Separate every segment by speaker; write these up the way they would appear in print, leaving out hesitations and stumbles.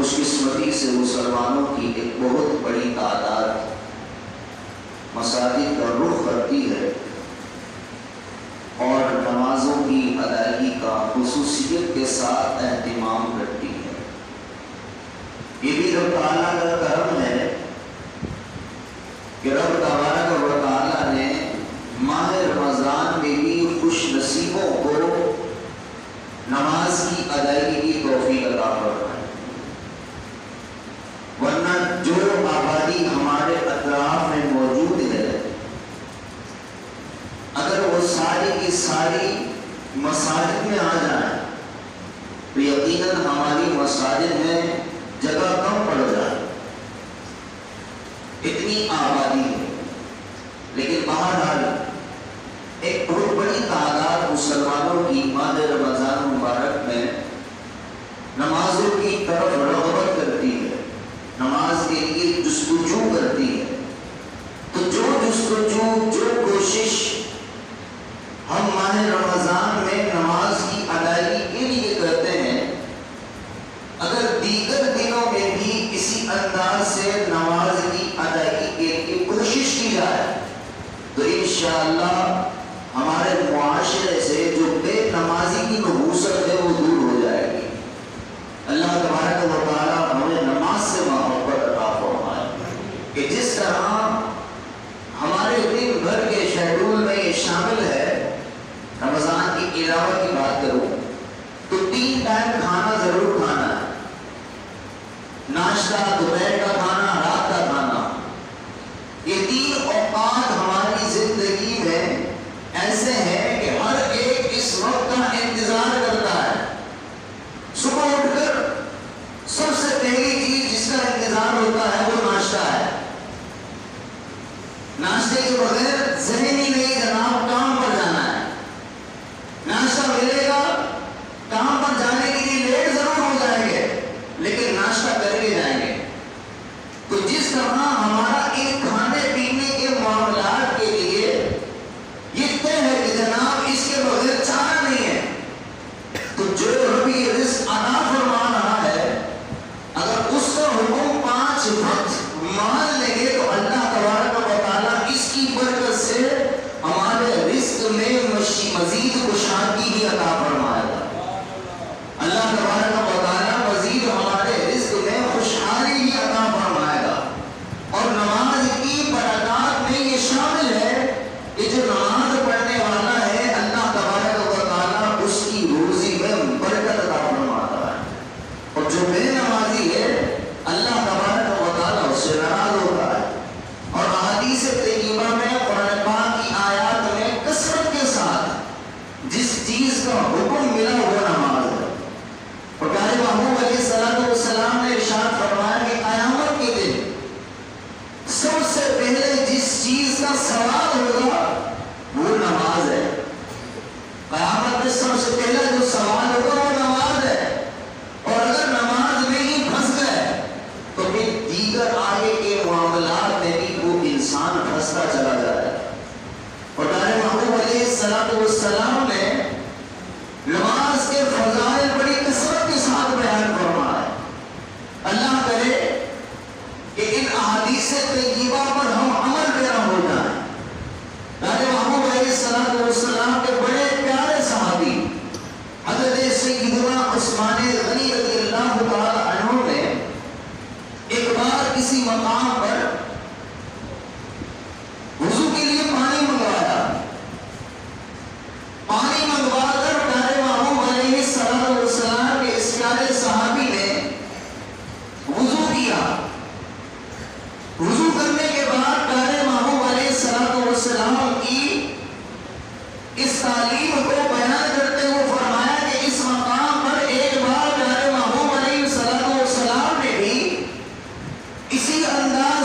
Speaker 1: خوش قسمتی سے مسلمانوں کی ایک بہت بڑی تعداد مساجد کا رخ کرتی ہے اور نمازوں کی ادائیگی کا خصوصیت کے ساتھ اہتمام کرتی ہے۔ یہ بھی رب تعالیٰ کا کرم ہے کہ رب تبارک و تعالیٰ نے ماہ رمضان میں بھی خوش نصیبوں کو نماز کی ادائیگی کی توفیق عطا فرمائی، ورنہ جو آبادی ہمارے اطراف میں موجود ہے اگر وہ ساری کی ساری مساجد میں آ جائیں تو یقیناً ہماری مساجد میں جگہ کم پڑ جائے، اتنی آبادی ہے۔ لیکن بہرحال ایک بہت بڑی تعداد مسلمانوں کی ماہ رمضان مبارک میں نمازوں کی طرف رغبت کرتی ہے، نماز کے لیے جستجو کرتی ہے۔ تو جو جستجو، جو کوشش ہم ماہ رمضان میں نماز کی ادائیگی کے لیے کرتے ہیں، اگر دیگر دنوں میں بھی اسی انداز سے نماز کی ادائیگی کے لیے کوشش کی جائے تو انشاءاللہ ہمارے معاشرے سے جو بے نمازی کی نحوست ہے وہ دور ہو جائے گی۔ اللہ تبارک و تعالیٰ ہمیں نماز سے محبت عطا فرمائے کہ جس طرح ہمارے دن بھر کے شیڈول میں یہ شامل ہے، رمضان کی علاوہ کی بات کروں تو 3 ٹائم کھانا ضرور کھانا ہے، ناشتہ، دوپہر کا کھانا، رات کا کھانا۔ یہ 3 اوقات ہماری زندگی میں ایسے ہیں کہ ہر ایک اس وقت کا انتظار کرتا ہے۔ صبح اٹھ کر سب سے پہلی چیز جس کا انتظار ہوتا ہے وہ ناشتہ ہے۔ ناشتے کے بغیر ذہن ہی نہیں جناب کام پر جانا ہے۔ ناشتہ ملے گا، کام پر جانے کے لیے لیٹ ضرور ہو جائیں گے لیکن ناشتہ کر کے جائیں گے۔ تو جس طرح ہمارا ان کھانے پینے کے معاملات کے لیے یہ طے ہے کہ جناب اس کے بغیر چارہ نہیں ہے، تو جو ربی رزق عطا فرما رہا ہے اگر اس کا حکم 5 وقت مان لیں گے تو اللہ تبارک و تعالیٰ اس کی برکت سے ہمارے رزق میں مزید کشادگی ہی عطا فرمائے گا۔ اللہ تبارک و تعالیٰ مزید ہمارے رزق میں خوشحالی ہی عطا فرمائے گا۔ اور نماز کی برکات میں یہ شامل ہے کہ جو نماز پڑھنے والا ہے اللہ تبارک و تعالیٰ اس کی روزی میں برکت عطا فرماتا ہے، اور جو بے نمازی ہے اللہ تبارک و تعالیٰ اس سے ناراض ہوتا ہے۔ اور احادیث طیبہ میں قرآن پاک کی آیات میں کثرت کے ساتھ جس چیز کا حکم ملا وہ نماز ہے۔ اور پیارے محبوب علیہ السلام نے ارشاد فرمایا کہ قیامت کے دن سب سے پہلے جس چیز کا سوال ہوگا وہ نماز ہے۔ قیامت میں سب سے پہلا جو سوال ہوگا وہ نماز ہے، اور اگر نماز میں ہی پھنس گئے تو پھر دیگر آگے کے معاملات میں بھی وہ انسان پھنستا چلا جائے۔ اور پیارے محبوب علیہ السلام نے نماز کے فضائل بڑی کثرت کے ساتھ بیان فرمایا۔ اللہ کرے کہ ان احادیث طیبہ پر ہم عمل پیرا ہو جائیں۔ پیارے محبوب علیہ السلام کے بڑے پیارے صحابی حضرت سیدنا عثمان غنی رضی اللہ تعالی عنہ نے ایک بار کسی مقام پر وضو کے لیے پانی منگوایا۔ پانی منگوا کر پیارے محبوب علیہ السلام کے اس پیارے صحابی نے وضو کیا۔ وضو کرنے کے بعد پیارے محبوب علیہ السلام کی اس تعلیم کو بیان کرتے ہوئے فرمایا کہ اس مقام پر ایک بار پیارے محبوب علیہ السلام نے بھی اسی انداز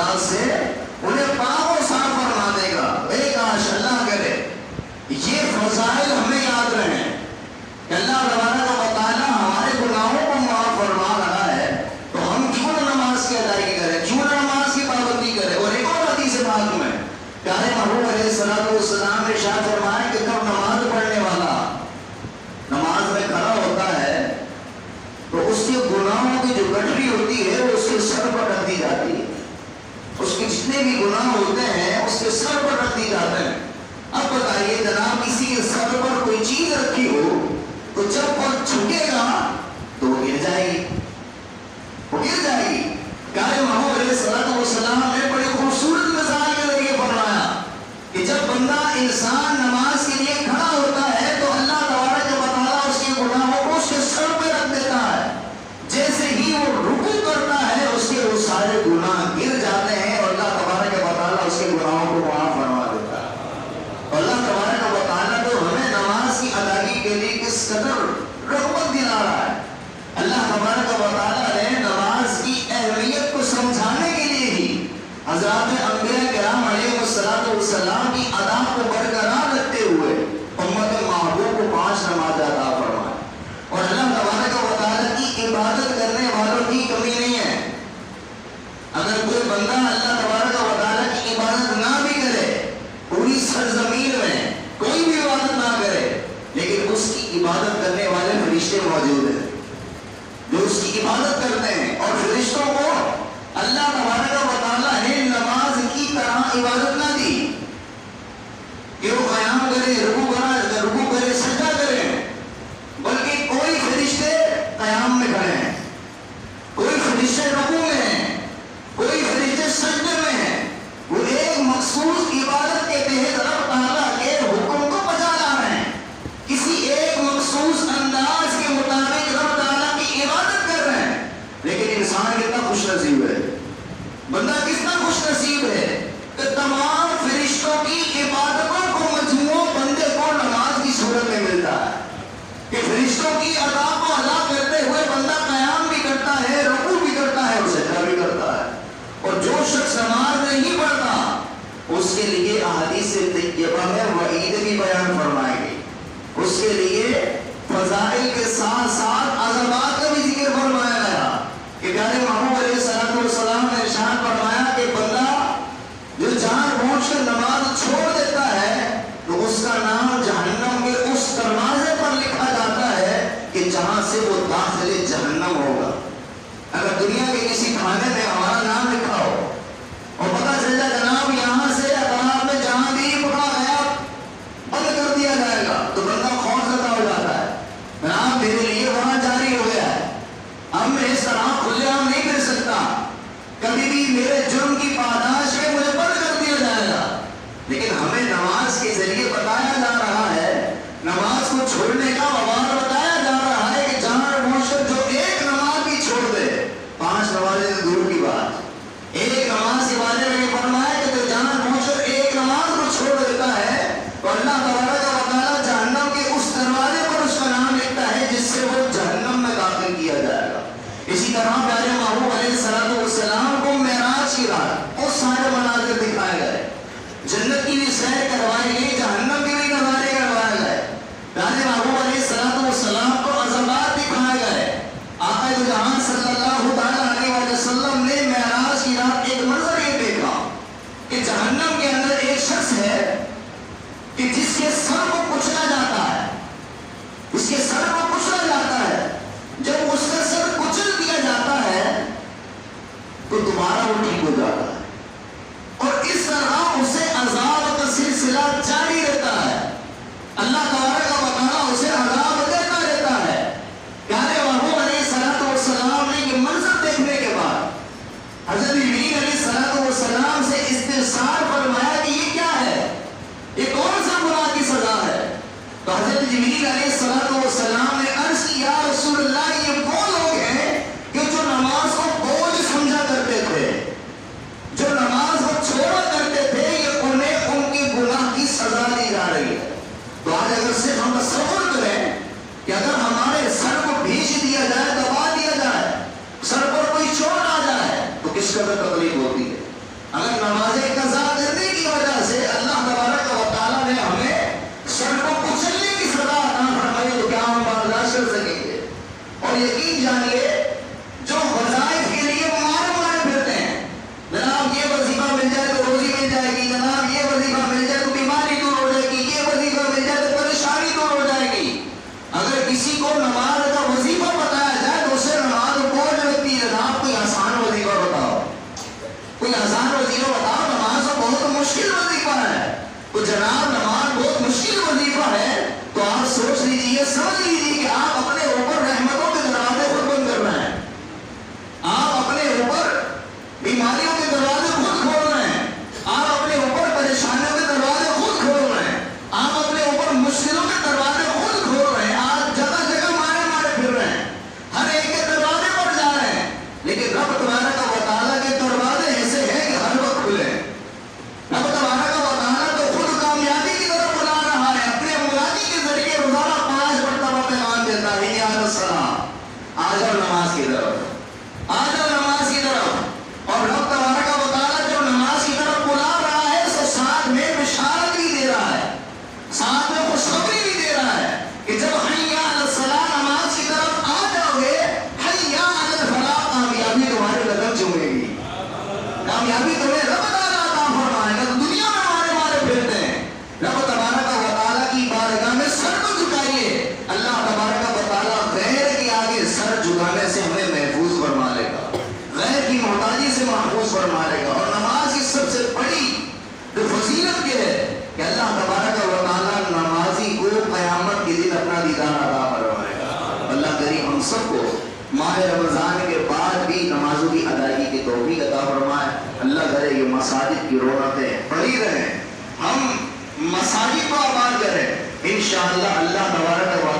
Speaker 1: ذات سے انہیں پاک و صاف فرما دے گا. ایک کاش اللہ کرے یہ فضائل ہمیں یاد رہیں کہ اللہ تبارک و تعالیٰ ہمارے گناہوں کو معاف فرما رہا ہے تو ہم کیوں نہ نماز کی ادائیگی کریں, کیوں نہ نماز کی پابندی کریں. اور ایک اور حدیث پاک میں پیارے محبوب علیہ السلام نے ارشاد فرمایا کہ جب نماز پڑھنے والا نماز میں کھڑا ہوتا ہے تو اس کے گناہوں کی جو گٹھری ہوتی ہے وہ اس کے سر پر رکھ دی جاتی ہے. اس کے جتنے بھی گناہ ہوتے ہیں اس کے سر پر رکھ دی جاتے ہیں. اب بتائیے جناب کسی کے سر پر کوئی چیز رکھی ہو تو جب وہ جھکے گا تو وہ گر جائے گی, وہ گر جائے گی. پیارے محمد علیہ السلام نے بڑی خوبصورت مثال کے ذریعے فرمایا کہ جب بندہ انسان نماز کے لیے کھڑا ہوتا ہے تو اللہ تبارک و تعالیٰ اس کے گناہوں کو اس کے سر پہ رکھ دیتا ہے. جیسے ہی وہ رکوع کرتا ہے اس کے وہ سارے گناہ گر جاتے ہیں اور اللہ تبارک و تعالیٰ اس کے گناہوں کو معاف فرما دیتا ہے. اللہ تبارک و تعالیٰ تو ہمیں نماز کی ادائیگی کے لیے کس قدر رغبت دلا رہا ہے. اللہ تبارک و تعالیٰ نے نماز کی اہمیت کو سمجھانے کے لیے ہی حضرات انبیاء کرام علیہ السلام کی ادا کو برقرار رکھتے ہوئے امت محبوب کو 5 نماز ادا فرمائے. اور اللہ تبارک و تعالیٰ کی عبادت کرنے والوں کی کمی نہیں ہے. اگر کوئی بندہ اللہ تبارک و تعالیٰ کی عبادت نہ بھی کرے, پوری سرزمین میں کوئی بھی عبادت نہ کرے, لیکن اس کی عبادت کرنے والے فرشتے موجود ہیں جو اس کی عبادت کرتے ہیں. اور فرشتوں کو اللہ تبارک و تعالیٰ نے نماز کی طرح عبادت نہ دی کہ وہ قیام کرے, رکوع کرے, سجدہ کرے, بلکہ کوئی فرشتے قیام میں کھڑے ہیں, کوئی فرشتے رکوع میں ہیں, کوئی فرشتے سجدے میں ہیں. وہ ایک مخصوص عبادت کے تحت رب تعالیٰ کے حکم کو بجا لا رہے ہیں. کسی ایک مخصوص انداز کے مطابق رب تعالیٰ کی عبادت کر رہے ہیں. لیکن انسان کتنا خوش نصیب ہے, بندہ کتنا خوش نصیب ہے کہ تمام فرشتوں کی عبادتوں کو مجموع بندے کو نماز کی صورت میں ملتا ہے. کہ فرشتوں کی ادا کو ادا کرتے ہوئے بندہ قیام بھی کرتا ہے, رکوع بھی کرتا ہے اور سجدہ بھی کرتا ہے. اور جو شخص نماز نہیں پڑھتا اس کے لیے احادیث طیبہ میں وعید بھی بیان فرمائے گی. اس کے لیے فضائل کے ساتھ ساتھ عذابات کا بھی ذکر فرمایا گیا کہ پیارے محمود علیہ السلام نے ارشاد فرمایا کہ بندہ جو جان بوجھ کر نماز چھوڑ دیتا ہے تو اس کا نام جہنم کے اس دروازے پر لکھا جاتا ہے کہ جہاں سے وہ داخل جہنم ہوگا. اگر دنیا کے کسی کھانے میں ہمارا نام لکھا ہو اور پتہ چل جائے جناب یہاں سے اطراف میں جہاں بھی پکڑا گیا بند کر دیا جائے گا تو بندہ خوف زدہ ہو جاتا ہے. جناب میرے لیے وہاں جاری ہو گیا ہے, اب میں اس طرح کھلے عام نہیں کر سکتا, کبھی بھی میرے جرم کی پاداش میں مجھے بند کر دیا جائے گا. لیکن ہمیں نماز کے ذریعے بتایا جا رہا ہے, نماز کو چھوڑنے کا وبال بتایا جا رہا ہے کہ جان بوجھ کر جو ایک نماز بھی چھوڑ دے, 5 نمازیں تو دور کی بات, ایک نماز کے بارے میں یہ فرمایا کہ جو جان بوجھ کر ایک نماز کو چھوڑ دیتا ہے تو اللہ تبارک و تعالیٰ جہنم کے اس دروازے پر اس کا نام لکھتا ہے جس سے وہ جہنم میں داخل کیا جائے گا. اسی طرح پیارے محبوب علیہ السلام کو معراج کی رات بہت سارے مناظر دکھائے گئے, جنت کی بھی سیر کروائی گئی, جہنم کے بھی نظارے کروائے گئے. پیارے محبوب علیہ السلام کو عذابات دکھائے گئے. آقا دو جہاں صلی اللہ تعالیٰ علیہ وسلم نے معراج کی رات ایک منظر یہ دیکھا کہ جہنم کے اندر ایک شخص ہے کہ جس کے سر کو کچلا جاتا ہے, اس کے سر کو کچلا جاتا ہے. جب اس کا سر کچل دیا جاتا ہے تو دوبارہ وہ ٹھیک ہو جاتا ہے اور اس طرح اسے عذاب کا سلسلہ جاری رہتا ہے. اللہ تبارک و تعالیٰ اسے عذاب دیتا رہتا ہے. پیارے محبوب علیہ السلام نے یہ منظر دیکھنے کے بعد حضرت جبریل علیہ السلام سے استفسار فرمایا کہ یہ کیا ہے, یہ کون سا گناہ کی سزا ہے. تو حضرت جبریل علیہ السلام نے عرض کی یا رسول اللہ یہ وہ لوگ ہیں کہ جو نماز کو بوجھ سمجھا کرتے تھے, جو نماز کو چھوڑا کرتے تھے, یہ انہیں ان کے گناہ کی سزا دی جا رہی ہے. تو آج اگر صرف ہم تصور کریں کہ اگر ہمارے سر کو بھیج دیا جائے, دبا دیا جائے, سر پر کوئی چوٹ آ جائے تو کس قدر تکلیف ہوتی ہے. جائے گی، جناب یہ وظیفہ مل جائے تو بیماری دور ہو جائے گی، یہ وظیفہ مل جائے تو پریشانی دور ہو جائے گی۔ اگر کسی کو نماز کا وظیفہ بتایا جائے تو اسے نماز بوجھ لگتی ہے۔ جناب کوئی آسان وظیفہ بتاؤ، کوئی آسان وظیفہ بتاؤ، نماز تو بہت مشکل وظیفہ ہے۔ تو جناب نماز بہت مشکل وظیفہ ہے، تو آپ سوچ لیجیے، سمجھ لیجیے کہ آپ اپنے اوپر رحمتوں کے دروازے خود بند کر رہے ہیں، آپ اپنے اوپر بیماریوں کے دروازے خود کھول رہے ہیں، آپ اپنے اوپر پریشانیوں کے دروازے خود کھول رہے ہیں، آپ اپنے اوپر مشکلوں کے دروازے خود کھول رہے ہیں، آپ جگہ جگہ مارے مارے پھر رہے ہیں، ہر ایک کے دروازے پر جا رہے ہیں، لیکن رب تبارک و تعالیٰ کے دروازے ایسے ہیں کہ ہر وقت کھلے ہیں۔ رب تبارک و تعالیٰ تو خود کامیابی کی طرف بلا رہا ہے، اپنے منادی کے ذریعے روزانہ 5 مرتبہ پیغام دیتا ہے، یا السلام، آ جاؤ نماز کی طرف، آ جاؤ نماز کی طرف۔ اور رب تبارک و تعالیٰ جو نماز کی طرف بلا رہا ہے تو ساتھ میں بشارت بھی دے رہا ہے، ساتھ میں خوشخبری بھی دے رہا ہے کہ جب حی علی الصلاۃ نماز کی طرف آ جاؤ گے، حی علی الفلاح، کامیابی تمہارے قدم چومے گی، کامیابی تمہیں رب تعالیٰ عطا فرمائے گا۔ تو دنیا میں مارے مارے پھرتے ہیں، رب تبارک و تعالیٰ کی بارگاہ میں سر کو جھکائیے، اللہ تبارک و تعالیٰ غیر کے آگے سر جھکانے سے ہمیں محفوظ فرما لے گا، غیر کی محتاجی سے محفوظ فرما لے گا۔ اور نماز کی سب سے بڑی جو فضیلت یہ ہے کہ اللہ تبارک و تعالیٰ نمازی کو قیامت کے دن اپنا دیدار عطا فرمائے گا۔ اللہ کریم ہم سب کو ماہ رمضان کے بعد بھی نمازوں کی ادائیگی کی توفیق عطا فرمائے۔ اللہ کرے یہ مساجد کی رونقیں بڑھی رہیں، ہم مساجد کو آباد کریں، انشاءاللہ اللہ تبارک و